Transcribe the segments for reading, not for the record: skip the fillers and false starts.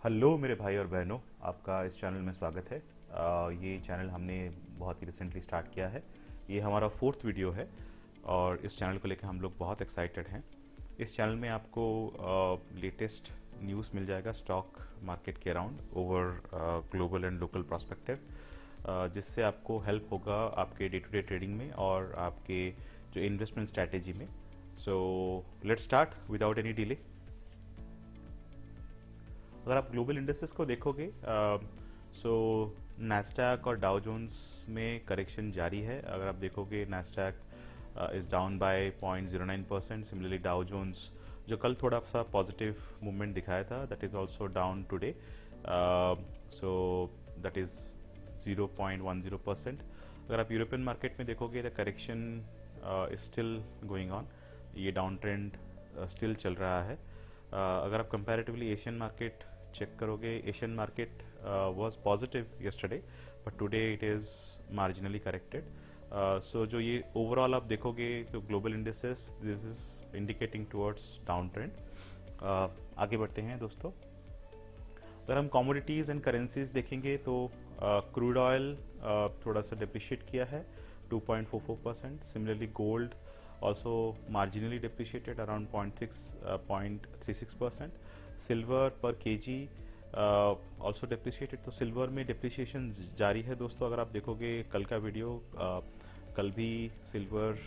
Hello मेरे भाई और बहनों, आपका इस चैनल में स्वागत है। ये चैनल हमने बहुत ही रिसेंटली स्टार्ट किया है। ये हमारा फोर्थ वीडियो है और इस चैनल को लेकर हम लोग बहुत एक्साइटेड हैं। इस चैनल में आपको लेटेस्ट न्यूज़ मिल जाएगा स्टॉक मार्केट के around over global and local prospective, जिससे आपको हेल्प होगा आपके डे टू डे ट्रेडिंग में और आपके जो इन्वेस्टमेंट स्ट्रैटेजी में। So let's start without any delay. अगर आप ग्लोबल इंडेक्सेस को देखोगे, सो नैस्डैक और डाउ जोन्स में करेक्शन जारी है। अगर आप देखोगे Nasdaq is down by 0.09%। Similarly Dow Jones जो कल थोड़ा सा पॉजिटिव मूवमेंट दिखाया था, that is also down today, so that is 0.10%। अगर आप यूरोपियन मार्केट में देखोगे the correction is still going on, ये डाउन ट्रेंड स्टिल चल रहा है। अगर आप कंपैरेटिवली एशियन मार्केट चेक करोगे, Asian market was positive yesterday but today it is marginally corrected. So जो ये ओवरऑल आप देखोगे तो global indexes this is indicating towards down trend. आगे बढ़ते हैं दोस्तों। अगर हम कमोडिटीज़ एंड करेंसीज देखेंगे तो क्रूड ऑयल थोड़ा सा डिप्रिशिएट किया है 2.44%। Similarly gold also marginally depreciated around 0.36%. Silver per kg also depreciated, तो सिल्वर में डिप्रिसिएशन जारी है दोस्तों। अगर आप देखोगे कल का वीडियो, कल भी सिल्वर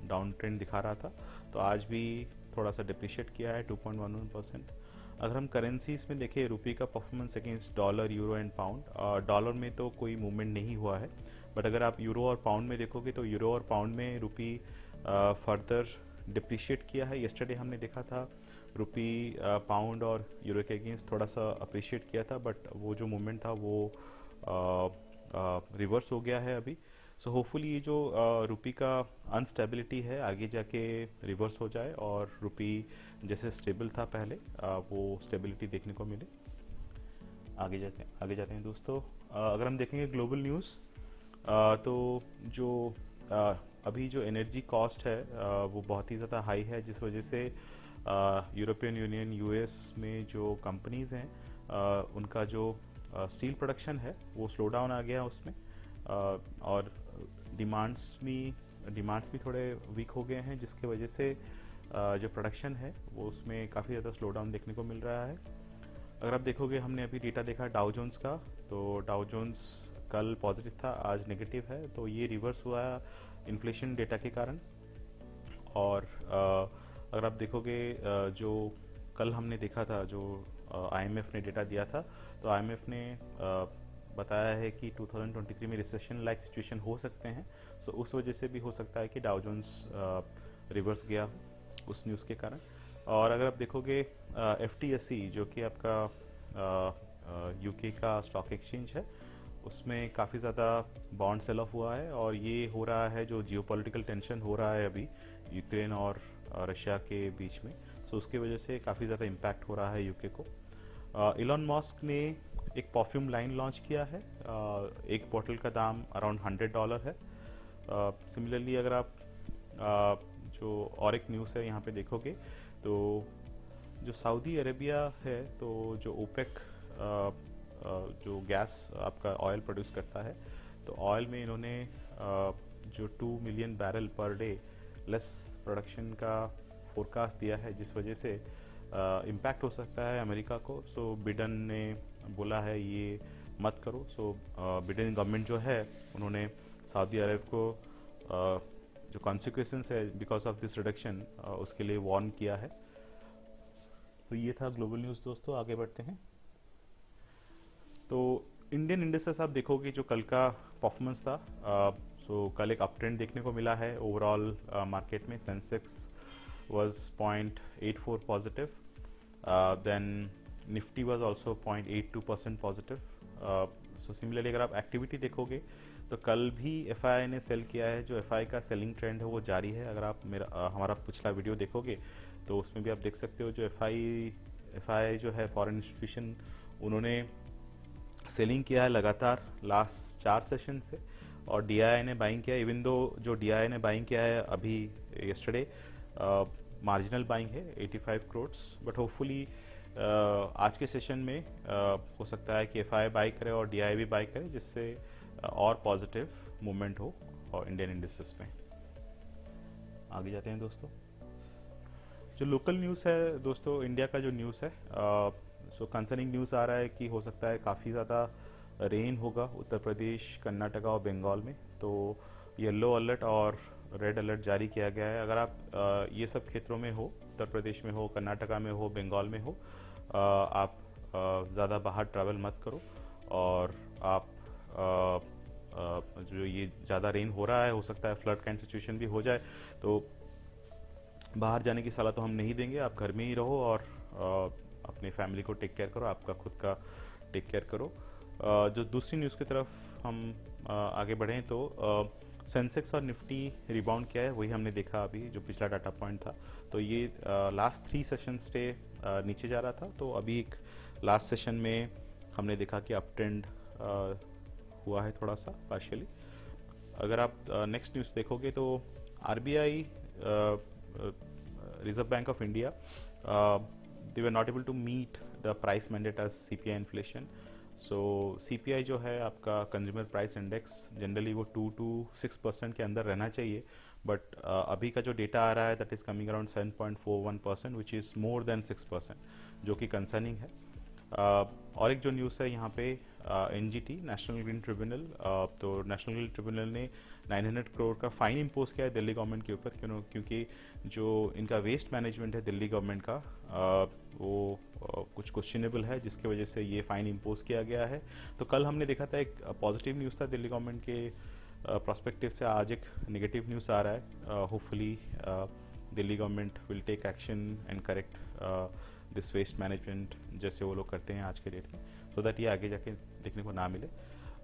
डाउन ट्रेंड दिखा रहा था, तो आज भी थोड़ा सा डिप्रिशिएट किया है 2.11%। अगर हम करेंसीज में देखें, रुपये का performance against dollar, euro and pound, dollar में तो कोई मूवमेंट नहीं हुआ है, बट अगर आप यूरो और पाउंड में देखोगे तो यूरो और पाउंड में रुपी फर्दर डिप्रिशिएट किया है। येस्टरडे हमने देखा था रुपी पाउंड और यूरो के अगेंस्ट थोड़ा सा अप्रिशिएट किया था, बट वो जो मूवमेंट था वो रिवर्स हो गया है अभी। सो होपफुली ये जो रुपी का अनस्टेबिलिटी है आगे जाके रिवर्स हो जाए और रुपी जैसे स्टेबल था पहले, वो स्टेबिलिटी देखने को मिले। आगे जाते हैं दोस्तों। अगर हम देखेंगे ग्लोबल न्यूज़, तो जो अभी जो एनर्जी कॉस्ट है वो बहुत ही ज़्यादा हाई है, जिस वजह से यूरोपियन यूनियन, यूएस में जो कंपनीज़ हैं उनका जो स्टील प्रोडक्शन है वो स्लो डाउन आ गया उसमें, और डिमांड्स भी थोड़े वीक हो गए हैं, जिसके वजह से जो प्रोडक्शन है वो उसमें काफ़ी ज़्यादा स्लो डाउन देखने को मिल रहा है। अगर आप देखोगे, हमने अभी डेटा देखा डाउ जोन्स का, तो डाउ जोन्स कल पॉजिटिव था, आज नेगेटिव है, तो ये रिवर्स हुआ इन्फ्लेशन डेटा के कारण। और अगर आप देखोगे जो कल हमने देखा था, जो आईएमएफ ने डेटा दिया था, तो आईएमएफ ने बताया है कि 2023 में रिसेशन लाइक सिचुएशन हो सकते हैं। सो उस वजह से भी हो सकता है कि डाउ जोन्स रिवर्स गया उस न्यूज़ के कारण। और अगर आप देखोगे एफटीएसई जो कि आपका यूके का स्टॉक एक्सचेंज है, उसमें काफ़ी ज़्यादा बॉन्ड सेल ऑफ हुआ है, और ये हो रहा है जो जियोपॉलिटिकल टेंशन हो रहा है अभी यूक्रेन और रशिया के बीच में, तो उसकी वजह से काफ़ी ज़्यादा इम्पैक्ट हो रहा है यूके को। इलॉन मस्क ने एक परफ्यूम लाइन लॉन्च किया है, एक बॉटल का दाम अराउंड $100 है। सिमिलरली अगर आप जो और एक न्यूज़ है यहाँ पे देखोगे, तो जो सऊदी अरेबिया है, तो जो ओपेक जो गैस आपका ऑयल प्रोड्यूस करता है, तो ऑयल में इन्होंने जो 2 million barrel per day less production का फोरकास्ट दिया है, जिस वजह से इम्पैक्ट हो सकता है अमेरिका को। सो बिडेन ने बोला है ये मत करो। सो बिडेन गवर्नमेंट जो है, उन्होंने सऊदी अरब को जो कॉन्सिक्वेंसेस है बिकॉज ऑफ दिस रिडक्शन, उसके लिए वार्न किया है। तो ये था ग्लोबल न्यूज़ दोस्तों। आगे बढ़ते हैं। तो इंडियन इंडेक्सेस आप देखोगे, जो कल का परफॉर्मेंस था, सो कल एक अप ट्रेंड देखने को मिला है ओवरऑल मार्केट में। Sensex was 0.84 positive, then Nifty was also 0.82% positive. So similarly अगर आप एक्टिविटी देखोगे, तो कल भी एफआई ने सेल किया है। जो एफआई का सेलिंग ट्रेंड है वो जारी है। अगर आप हमारा पिछला वीडियो देखोगे तो उसमें भी आप देख सकते हो, जो एफआई जो है फॉरेन इंस्टीट्यूशन, उन्होंने सेलिंग किया है लगातार लास्ट 4 सेशन से, और डीआईआई ने बाइंग किया। इवन दो जो डीआईआई ने बाइंग किया है अभी येस्टरडे, मार्जिनल बाइंग है 85 करोड़, बट होपफुली आज के सेशन में हो सकता है कि एफआई बाई करे और डीआई भी बाई करे, जिससे और पॉजिटिव मूवमेंट हो और इंडियन इंडिसेस में। आगे जाते हैं दोस्तों। जो लोकल न्यूज़ है दोस्तों, इंडिया का जो न्यूज़ है, सो कंसर्निंग न्यूज़ आ रहा है कि हो सकता है काफ़ी ज़्यादा रेन होगा उत्तर प्रदेश, कर्नाटका और बंगाल में। तो येलो अलर्ट और रेड अलर्ट जारी किया गया है। अगर आप ये सब क्षेत्रों में हो, उत्तर प्रदेश में हो, कर्नाटका में हो, बंगाल में हो, आप ज़्यादा बाहर ट्रैवल मत करो। और आप जो ये ज़्यादा रेन हो रहा है, हो सकता है फ्लड काइंड सिचुएशन भी हो जाए, तो बाहर जाने की सलाह तो हम नहीं देंगे। आप घर में ही रहो और अपने फैमिली को टेक केयर करो, आपका खुद का टेक केयर करो। जो दूसरी न्यूज़ की तरफ हम आगे बढ़ें तो सेंसेक्स और निफ्टी रिबाउंड किया है, वही हमने देखा अभी जो पिछला डाटा पॉइंट था। तो ये लास्ट 3 सेशन से नीचे जा रहा था, तो अभी एक लास्ट सेशन में हमने देखा कि अप ट्रेंड हुआ है थोड़ा सा पार्शियली। अगर आप नेक्स्ट न्यूज़ देखोगे तो RBI, Reserve Bank of India, they were not able to meet the price mandate as CPI inflation. So CPI जो है आपका कंज्यूमर प्राइस इंडेक्स, जनरली वो 2 to 6% के अंदर रहना चाहिए, बट अभी का जो डेटा आ रहा है that is coming around 7.41%, which is more than 6%, जो कि कंसर्निंग है। और एक जो न्यूज़ है यहाँ पे, NGT, नेशनल ग्रीन ट्रिब्यूनल, तो नेशनल ग्रीन ट्रिब्यूनल ने 900 करोड़ का फाइन इम्पोज किया है दिल्ली गवर्नमेंट के ऊपर, क्योंकि जो इनका वेस्ट मैनेजमेंट है दिल्ली गवर्नमेंट का, वो कुछ क्वेश्चनेबल है, जिसकी वजह से ये फाइन इम्पोज किया गया है। तो कल हमने देखा था एक पॉजिटिव न्यूज़ था दिल्ली गवर्नमेंट के प्रोस्पेक्टिव से, आज एक नेगेटिव न्यूज़ आ रहा है। Hopefully Delhi government will take action and correct this waste management, जैसे वो लोग करते हैं आज के डेट में, सो दैट ये आगे जाके देखने को ना मिले।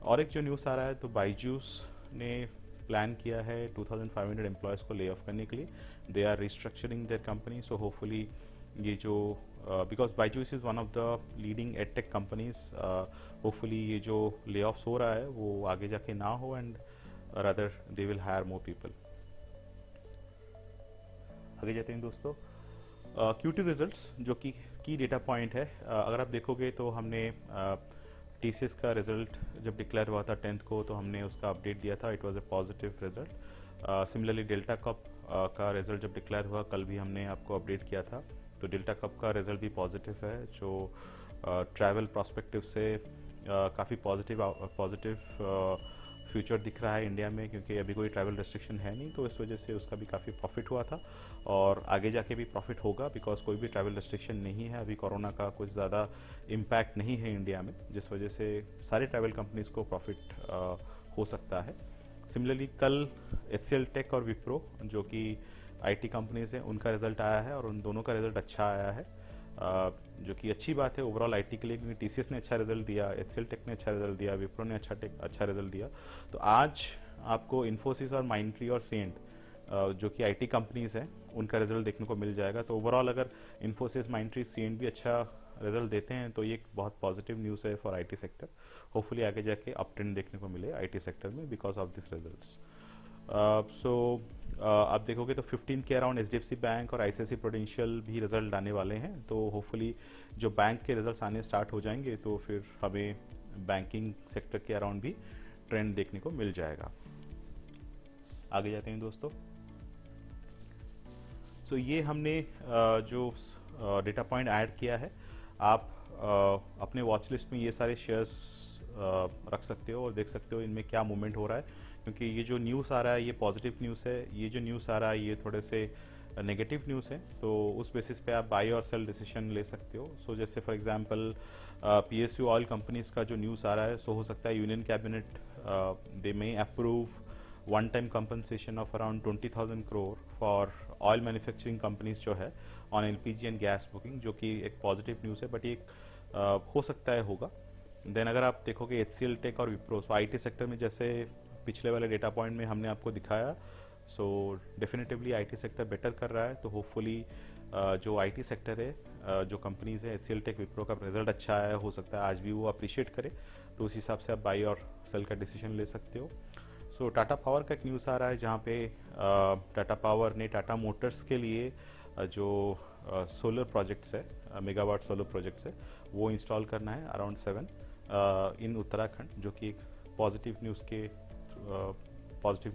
और एक जो न्यूज़ आ रहा है, तो बाईजूस ने प्लान किया है 2500 एम्प्लॉयज़ को ले ऑफ करने के लिए। They are restructuring their company, so hopefully ये जो because Byju's is one of the leading edtech companies, hopefully ये जो ले ऑफ्स हो रहा है वो आगे जाके ना हो, and rather they will hire more people. आगे जाते हैं दोस्तों। Q2 रिजल्ट्स जो कि की डेटा पॉइंट है, अगर आप देखोगे तो हमने TCS का रिजल्ट जब डिक्लेयर हुआ था 10th को, तो हमने उसका अपडेट दिया था, it was a positive result. Similarly delta cup का रिजल्ट जब डिक्लेयर हुआ कल भी हमने आपको अपडेट किया था, तो डेल्टा कप का रिजल्ट भी पॉजिटिव है, जो ट्रैवल प्रोस्पेक्टिव से काफ़ी पॉजिटिव फ्यूचर दिख रहा है इंडिया में, क्योंकि अभी कोई ट्रैवल रेस्ट्रिक्शन है नहीं, तो इस वजह से उसका भी काफ़ी प्रॉफिट हुआ था और आगे जाके भी प्रॉफिट होगा, बिकॉज कोई भी ट्रैवल रेस्ट्रिक्शन नहीं है अभी, कोरोना का कुछ ज़्यादा इम्पैक्ट नहीं है इंडिया में, जिस वजह से सारी ट्रैवल कंपनीज को प्रॉफिट हो सकता है। सिमिलरली कल HCL टेक और विप्रो जो कि IT कंपनीज हैं, उनका रिजल्ट आया है और उन दोनों का रिजल्ट अच्छा आया है, जो कि अच्छी बात है ओवरऑल IT के लिए, क्योंकि TCS ने अच्छा रिजल्ट दिया, HCL टेक ने अच्छा रिजल्ट दिया, विप्रो ने अच्छा रिजल्ट दिया। तो आज आपको इन्फोसिस और माइंडट्री और सेंट जो कि IT कंपनीज हैं, उनका रिजल्ट देखने को मिल जाएगा। तो ओवरऑल अगर इन्फोसिस, माइंडट्री, सेंट भी अच्छा रिजल्ट देते हैं तो ये एक बहुत पॉजिटिव न्यूज़ है फॉर IT सेक्टर। होपफुली आगे जाके अप ट्रेंड देखने को मिले IT सेक्टर में बिकॉज ऑफ दिस रिजल्ट्स। आप देखोगे तो 15 के अराउंड HDFC बैंक और ICICI प्रूडेंशियल भी रिजल्ट आने वाले हैं, तो होपफुली जो बैंक के रिजल्ट्स आने स्टार्ट हो जाएंगे तो फिर हमें बैंकिंग सेक्टर के अराउंड भी ट्रेंड देखने को मिल जाएगा। आगे जाते हैं दोस्तों। सो ये हमने जो डेटा पॉइंट ऐड किया है, आप अपने वॉच लिस्ट में ये सारे शेयर्स रख सकते हो और देख सकते हो इनमें क्या मूवमेंट हो रहा है, क्योंकि ये जो न्यूज़ आ रहा है ये पॉजिटिव न्यूज़ है, ये जो न्यूज़ आ रहा है ये थोड़े से नेगेटिव न्यूज़ है, तो उस बेसिस पे आप बाई और सेल डिसीजन ले सकते हो। सो जैसे for example PSU oil companies का जो न्यूज़ आ रहा है, सो हो सकता है union cabinet they may approve one time compensation of around 20,000 crore for oil manufacturing companies जो है on LPG and gas booking, जो कि एक पॉजिटिव न्यूज़ है, बट ये हो सकता है होगा। देन अगर आप देखोगे HCL टेक और विप्रो, सो IT सेक्टर में जैसे पिछले वाले डेटा पॉइंट में हमने आपको दिखाया, सो डेफिनेटिवली IT सेक्टर बेटर कर रहा है, तो होपफुली जो IT सेक्टर है, जो कंपनीज है HCL टेक, विप्रो का रिजल्ट अच्छा आया, हो सकता है आज भी वो अप्रिशिएट करे, तो उस हिसाब से आप बाई और सेल का डिसीजन ले सकते हो। सो टाटा पावर का एक न्यूज़ आ रहा है, जहाँ पे टाटा पावर ने टाटा मोटर्स के लिए जो सोलर प्रोजेक्ट्स है मेगावाट सोलर प्रोजेक्ट्स है वो इंस्टॉल करना है अराउंड 7 इन उत्तराखंड, जो कि एक पॉजिटिव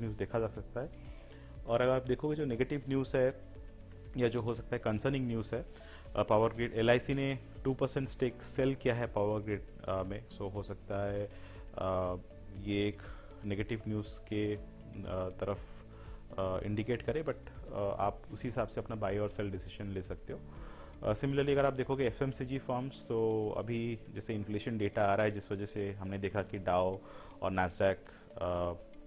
न्यूज़ देखा जा सकता है। और अगर आप देखोगे जो नेगेटिव न्यूज़ है या जो हो सकता है कंसर्निंग न्यूज़ है, पावर ग्रिड LIC ने 2% स्टेक सेल किया है पावर ग्रिड में। सो हो सकता है ये एक नेगेटिव न्यूज़ के तरफ इंडिकेट करे, बट आप उसी हिसाब से अपना बाय और सेल डिसीजन ले सकते हो। सिमिलरली अगर आप देखोगे FMCG फर्म्स, तो अभी जैसे इन्फ्लेशन डेटा आ रहा है जिस वजह से हमने देखा कि डाउ और नैस्डैक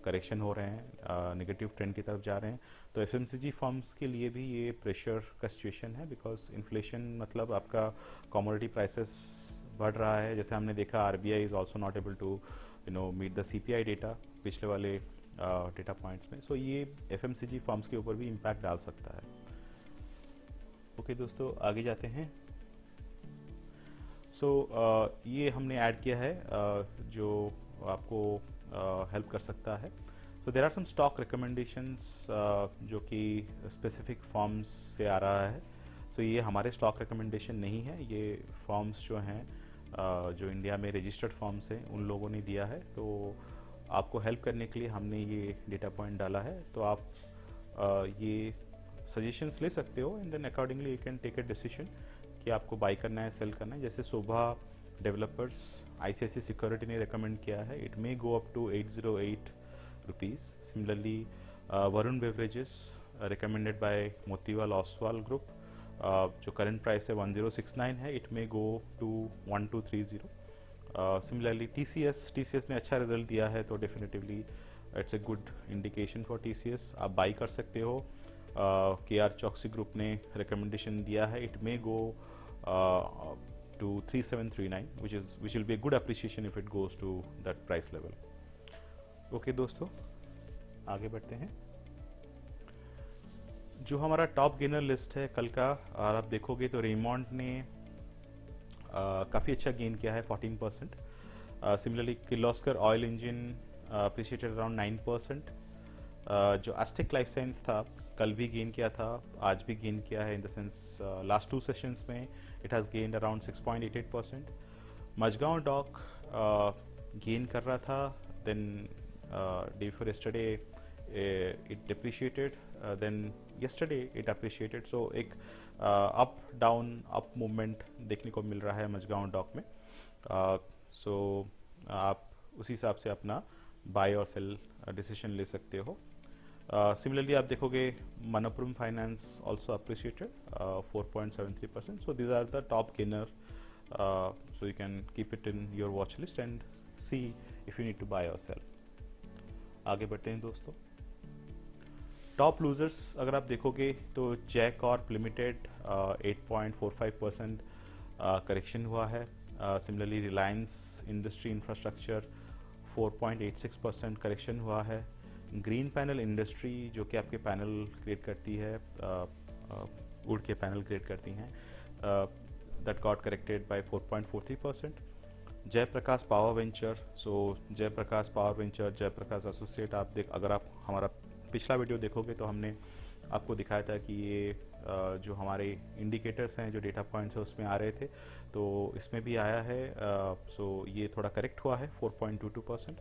करेक्शन हो रहे हैं, नेगेटिव ट्रेंड की तरफ जा रहे हैं। तो FMCG फर्म्स के लिए भी ये प्रेशर का सिचुएशन है, बिकॉज इन्फ्लेशन मतलब आपका कमोडिटी प्राइसेस बढ़ रहा है। जैसे हमने देखा RBI is also not able to meet the CPI data पिछले वाले डेटा पॉइंट्स में। सो ये FMCG फर्म्स के ऊपर भी इम्पैक्ट डाल सकता है। ओके दोस्तों, आगे जाते हैं। सो ये हमने ऐड किया है जो आपको हेल्प कर सकता है। So there are some stock recommendations जो कि स्पेसिफिक फॉर्म्स से आ रहा है। सो ये हमारे स्टॉक रिकमेंडेशन नहीं है, ये फॉर्म्स जो हैं जो इंडिया में रजिस्टर्ड फॉर्म्स हैं उन लोगों ने दिया है। तो आपको हेल्प करने के लिए हमने ये डेटा पॉइंट डाला है। तो आप ये सजेशंस ले सकते हो and then accordingly you can take a decision कि आपको बाई करना है, सेल करना है। जैसे शोभा डेवलपर्स ICICI सिक्योरिटी ने रिकमेंड किया है, it may go up to 808 rupees. Similarly Varun beverages recommended by Motilal Oswal group, जो करंट प्राइस है 1069 है, it may go to 1230। Similarly TCS ने अच्छा रिजल्ट दिया है, तो definitively it's a good indication for TCS, आप बाई कर सकते हो। KR चौकसी ग्रुप ने रिकमेंडेशन दिया है, it may go to 3739, which will be a good appreciation if it goes to that price level. Okay दोस्तों, आगे बढ़ते हैं। जो हमारा टॉप गेनर लिस्ट है कल का, और आप देखोगे तो रेमॉन्ड ने काफ़ी अच्छा गेन किया है 14%। Similarly Kirloskar oil engine appreciated around 9%। जो एस्टेक लाइफ साइंस था कल भी गेन किया था, आज भी गेन किया है, in the sense last 2 sessions में it has gained around 6.88%। Mazagon dock gain कर रहा था, then day before yesterday it depreciated, then yesterday it appreciated. So एक अप डाउन अप मूवमेंट देखने को मिल रहा है मजगांव डॉक में। सो आप उसी हिसाब से अपना बाय और सेल डिसीजन ले सकते हो। Similarly आप देखोगे Manappuram finance also appreciated 4.73%. So these are the top gainer. So you can keep it in your watch list and see if you need to buy or sell. आगे बढ़ते हैं दोस्तों। टॉप लूजर्स अगर आप देखोगे तो जय कॉर्प लिमिटेड 8.45% करेक्शन हुआ है। Similarly Reliance industry infrastructure 4.86% correction हुआ है। ग्रीन पैनल इंडस्ट्री जो कि आपके पैनल क्रिएट करती है, वुड के पैनल क्रिएट करती हैं, that got corrected by 4.43%। Jaiprakash power venture, so Jaiprakash power venture, Jaiprakash associate, अगर आप हमारा पिछला वीडियो देखोगे तो हमने आपको दिखाया था कि ये जो हमारे इंडिकेटर्स हैं, जो डेटा पॉइंट्स हैं उसमें आ रहे थे, तो इसमें भी आया है। सो ये थोड़ा करेक्ट हुआ है 4.22%।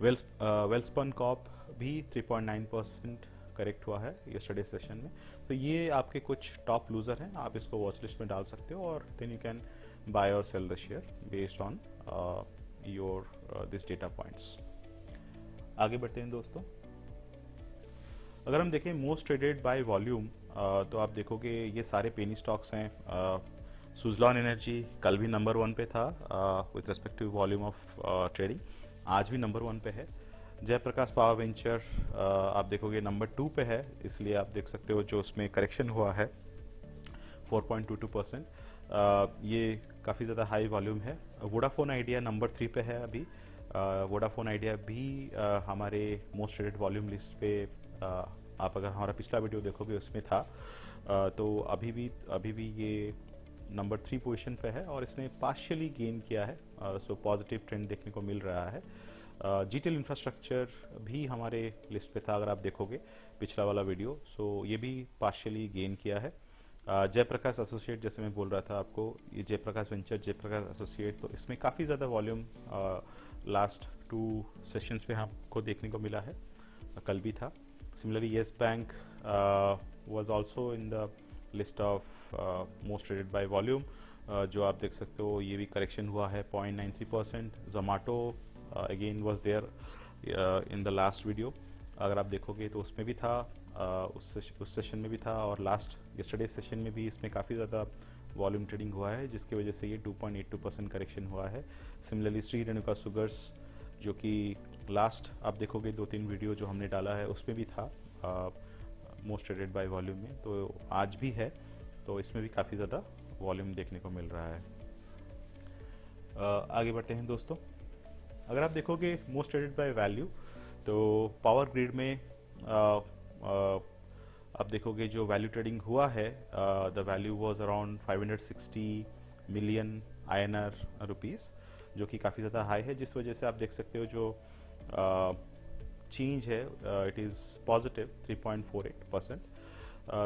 वेल्सपन कॉप भी 3.9% करेक्ट हुआ है यस्टरडे सेशन में। तो ये आपके कुछ टॉप लूजर हैं, आप इसको वॉच लिस्ट में डाल सकते हो और देन यू कैन बाय और sell the share based on your this data points. आगे बढ़ते हैं दोस्तों। अगर हम देखें मोस्ट ट्रेडेड बाय वॉल्यूम, तो आप देखोगे ये सारे पेनी स्टॉक्स हैं। सुजलॉन एनर्जी कल भी नंबर 1 पे था with respect to volume of trading, आज भी नंबर 1 पे है। जयप्रकाश पावर वेंचर आप देखोगे नंबर 2 पे है, इसलिए आप देख सकते हो जो उसमें करेक्शन हुआ है 4.22%। ये काफ़ी ज़्यादा हाई वॉल्यूम है। वोडाफोन आइडिया नंबर 3 पे है अभी। वोडाफोन आइडिया भी हमारे मोस्ट ट्रेडेड वॉल्यूम लिस्ट पे आप अगर हमारा पिछला वीडियो देखोगे उसमें था। तो अभी भी ये नंबर 3 पोजीशन पे है और इसने पार्शियली गेन किया है। सो पॉजिटिव ट्रेंड देखने को मिल रहा है। जीटेल इंफ्रास्ट्रक्चर भी हमारे लिस्ट पे था अगर आप देखोगे पिछला वाला वीडियो। सो ये भी पार्शियली गेन किया है। जयप्रकाश एसोसिएट, जैसे मैं बोल रहा था आपको, ये जयप्रकाश वेंचर, जयप्रकाश एसोसिएट, तो इसमें काफ़ी ज़्यादा वॉल्यूम लास्ट 2 सेशंस पे आपको देखने को मिला है, कल भी था। Similarly yes bank was also in the list of most traded by volume, जो आप देख सकते हो ये भी करेक्शन हुआ है 0.93%। Zomato again was there in the last video, अगर आप देखोगे तो उसमें भी था, उस सेशन में भी था, और लास्ट यस्टरडे सेशन में भी इसमें काफ़ी ज़्यादा वॉल्यूम ट्रेडिंग हुआ है, जिसकी वजह से ये 2.82% करेक्शन हुआ है। सिमिलरली श्री रेणुका शुगर्स, जो कि लास्ट आप देखोगे 2-3 वीडियो जो हमने डाला है उसमें भी था मोस्ट ट्रेडेड बाय वॉल्यूम में, तो आज भी है, तो इसमें भी काफ़ी ज़्यादा वॉल्यूम देखने को मिल रहा है। आगे बढ़ते हैं दोस्तों। अगर आप देखोगे मोस्ट ट्रेडेड बाय वैल्यू, तो पावर ग्रिड में आप देखोगे जो वैल्यू ट्रेडिंग हुआ है, the value was around 560 million INR rupees, जो कि काफ़ी ज़्यादा हाई है, जिस वजह से आप देख सकते हो जो चेंज है it is positive 3.48%।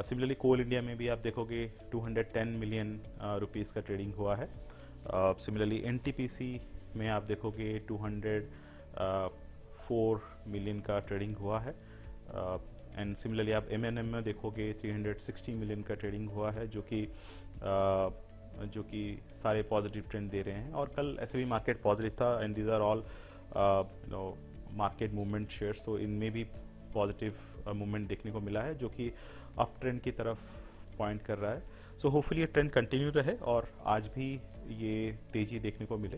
Similarly Coal India में भी आप देखोगे 210 मिलियन रुपीज़ का ट्रेडिंग हुआ है। सिमिलरली NTPC में आप देखोगे 204 मिलियन का ट्रेडिंग हुआ है, एंड सिमिलरली आप MNM में देखोगे 360 मिलियन का ट्रेडिंग हुआ है, जो कि सारे पॉजिटिव ट्रेंड दे रहे हैं। और कल ऐसे भी मार्केट पॉजिटिव था, and these are all market movement shares, तो इनमें भी पॉजिटिव मूवमेंट देखने को मिला है, जो कि अप ट्रेंड की तरफ पॉइंट कर रहा है। सो होपफुली ये ट्रेंड कंटिन्यू रहे और आज भी ये तेज़ी देखने को मिले।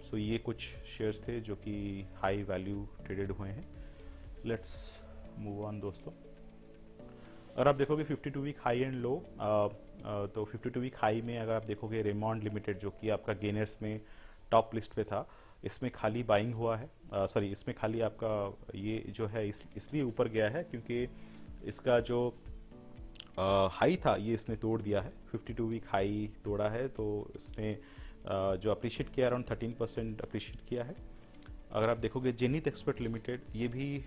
सो ये कुछ शेयर्स थे जो कि हाई वैल्यू ट्रेडेड हुए हैं। लेट्स मूव ऑन दोस्तों। अगर आप देखोगे 52 वीक हाई एंड लो, तो 52 वीक हाई में अगर आप देखोगे रेमॉन्ड लिमिटेड, जो कि आपका गेनर्स में टॉप लिस्ट पे था, इसमें खाली बाइंग हुआ है, सॉरी इसमें खाली आपका ये जो है इसलिए ऊपर गया है क्योंकि इसका जो हाई था ये इसने तोड़ दिया है, 52 वीक हाई तोड़ा है, तो इसने जो अप्रिशिएट किया अराउंड 13% अप्रिशिएट किया है। अगर आप देखोगे जेनिथ एक्सपर्ट लिमिटेड, ये भी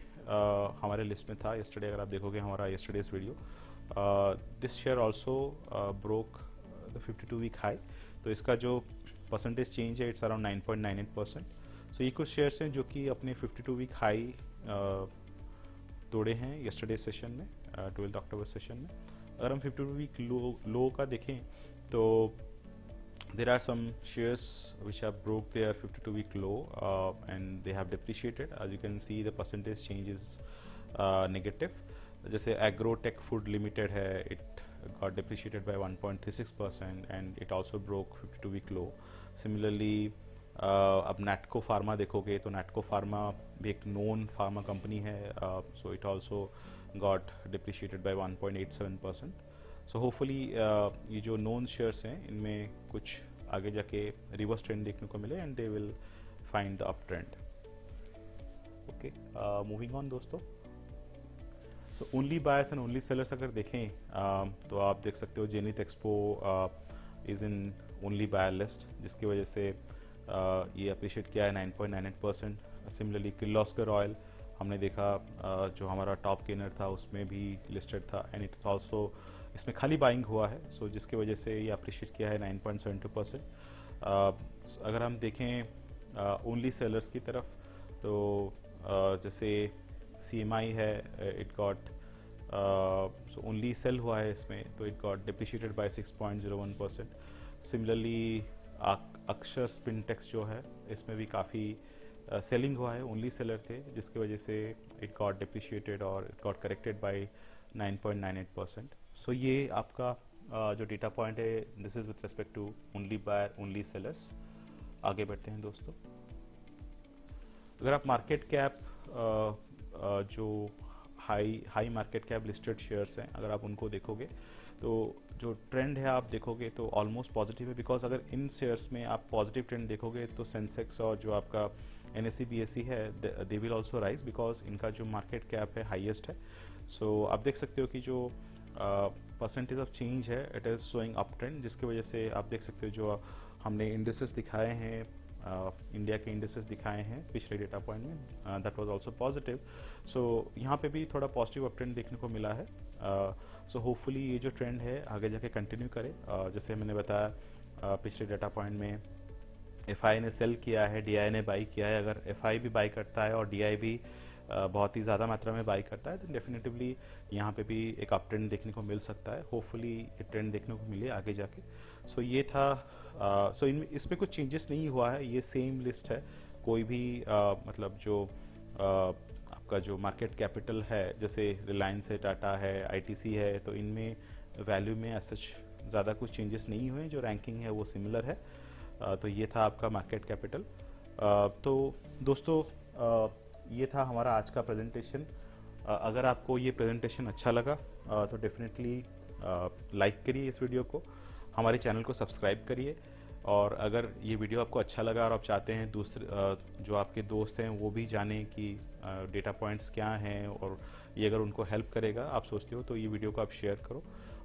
हमारे लिस्ट में था यस्टरडे, अगर आप देखोगे हमारा yesterday's video, this share also broke the 52 week high, तो इसका जो परसेंटेज चेंज है इट्स अराउंड 9.98%। सो ये कुछ शेयर्स हैं जो कि अपने 52 वीक हाई तोड़े हैं यस्टरडे सेशन में, 12 अक्टूबर सेशन में। अगर हम 52 वीक लो का देखें तो there are some shares which have broke their 52 week low and they have depreciated. As you can see the percentage change is negative. जैसे Agrotech Food Limited है, it got depreciated by 1.36% and it also broke 52 week low. Similarly अब Natco Pharma देखोगे तो Natco Pharma भी एक known pharma company है, so it also got depreciated by 1.87%. So hopefully ये जो नोन शेयर्स हैं इनमें कुछ आगे जाके रिवर्स ट्रेंड देखने को मिले and they will find the up trend. Okay, moving on दोस्तों। So only buyers and only sellers अगर देखें तो आप देख सकते हो Zenith Expo is in only buyer list, जिसकी वजह से ये अप्रिशिएट किया है 9.98%। सिमिलरली किर्लोस्कर ऑयल हमने देखा जो हमारा टॉप गेनर था उसमें भी लिस्टेड था, एंड इट्स ऑल्सो इसमें खाली बाइंग हुआ है, सो जिसकी वजह से ये अप्रिशिएट किया है 9.72%। अगर हम देखें ओनली सेलर्स की तरफ तो जैसे CMI है, it got so only sell हुआ है इसमें, तो it got depreciated by 6.01%। Similarly Akshar Spintex जो है इसमें भी काफ़ी सेलिंग हुआ है, ओनली सेलर थे, जिसकी वजह से इट गॉट डिप्रिशिएटेड और it got corrected by 9.98%। So ये आपका जो डेटा पॉइंट है, this is with respect to only buyer only sellers. आगे बढ़ते हैं दोस्तों। अगर आप मार्केट कैप जो high market cap listed shares हैं, अगर आप उनको देखोगे तो जो ट्रेंड है आप देखोगे तो ऑलमोस्ट पॉजिटिव है, बिकॉज अगर इन शेयर्स में आप पॉजिटिव ट्रेंड देखोगे तो सेंसेक्स और जो आपका NSE BSE है they will also rise, because इनका जो मार्केट कैप है हाईएस्ट है। सो आप देख सकते हो कि जो परसेंटेज ऑफ चेंज है it is showing up trend, जिसकी वजह से आप देख सकते हो जो हमने इंडिसेस दिखाए हैं इंडिया के इंडिसेस दिखाए हैं पिछले डेटा पॉइंट में, दैट वाज आल्सो पॉजिटिव। सो यहाँ पे भी थोड़ा पॉजिटिव अप ट्रेंड देखने को मिला है। सो होपफुली ये जो ट्रेंड है आगे जाके कंटिन्यू करे। जैसे मैंने बताया पिछले डेटा पॉइंट में एफआई ने सेल किया है, डीआई ने बाई किया है। अगर एफआई भी बाई करता है और डीआई भी बहुत ही ज़्यादा मात्रा में बाई करता है तो डेफिनेटिवली यहाँ पे भी एक अप ट्रेंड देखने को मिल सकता है। होपफुली ये ट्रेंड देखने को मिले आगे जाके। सो ये था। सो इसमें कुछ चेंजेस नहीं हुआ है, ये सेम लिस्ट है। कोई भी मतलब जो आपका जो मार्केट कैपिटल है, जैसे रिलायंस है, टाटा है, आईटीसी है, तो इनमें वैल्यू में सच ज़्यादा कुछ चेंजेस नहीं हुए। जो रैंकिंग है वो सिमिलर है। तो ये था आपका मार्केट कैपिटल। तो दोस्तों ये था हमारा आज का प्रेजेंटेशन। अगर आपको ये प्रेजेंटेशन अच्छा लगा तो डेफिनेटली लाइक करिए इस वीडियो को, हमारे चैनल को सब्सक्राइब करिए। और अगर ये वीडियो आपको अच्छा लगा और आप चाहते हैं दूसरे जो आपके दोस्त हैं वो भी जानें कि डेटा पॉइंट्स क्या हैं और ये अगर उनको हेल्प करेगा आप सोचते हो, तो ये वीडियो को आप शेयर करो।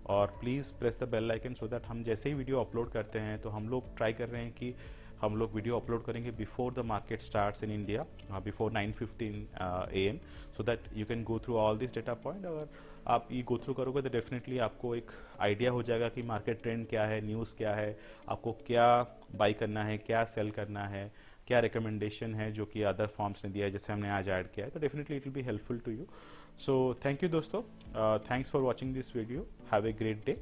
और please press the bell icon so that हम जैसे ही वीडियो अपलोड करते हैं, तो हम लोग ट्राई कर रहे हैं कि हम लोग वीडियो अपलोड करेंगे before the market starts in India, before 9:15 AM, so that you can go through all this data point. अगर आप ये गो थ्रू करोगे तो डेफिनेटली आपको एक आइडिया हो जाएगा कि मार्केट ट्रेंड क्या है, न्यूज़ क्या है, आपको क्या बाई करना है, क्या सेल करना है, क्या रिकमेंडेशन है जो कि अदर फॉर्म्स ने दिया है, जैसे हमने आज ऐड किया है। तो definitely it will be helpful to you. So thank you दोस्तों, thanks for watching this video. Have a great day.